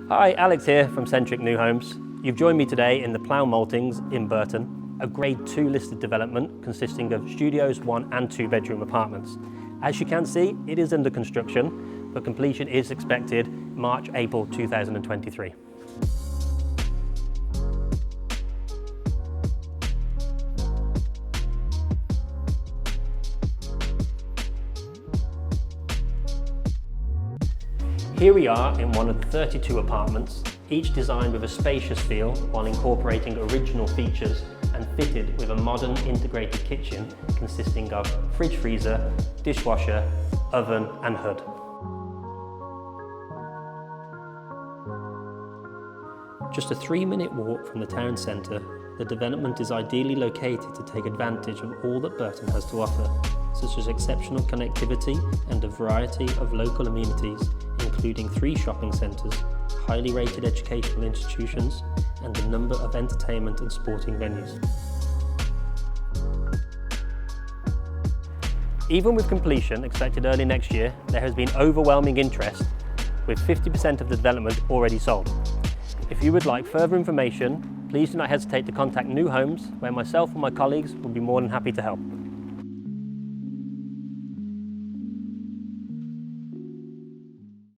Hi, Alex here from Centric New Homes. You've joined me today in the Plough Maltings in Burton, a Grade 2 listed development consisting of studios, 1 and 2 bedroom apartments. As you can see, it is under construction, but completion is expected March-April 2023. Here we are in one of the 32 apartments, each designed with a spacious feel while incorporating original features and fitted with a modern integrated kitchen consisting of fridge freezer, dishwasher, oven and hood. Just a 3-minute walk from the town centre, the development is ideally located to take advantage of all that Burton has to offer, such as exceptional connectivity and a variety of local amenities, including 3 shopping centres, highly rated educational institutions, and a number of entertainment and sporting venues. Even with completion expected early next year, there has been overwhelming interest, with 50% of the development already sold. If you would like further information, please do not hesitate to contact New Homes, where myself and my colleagues will be more than happy to help.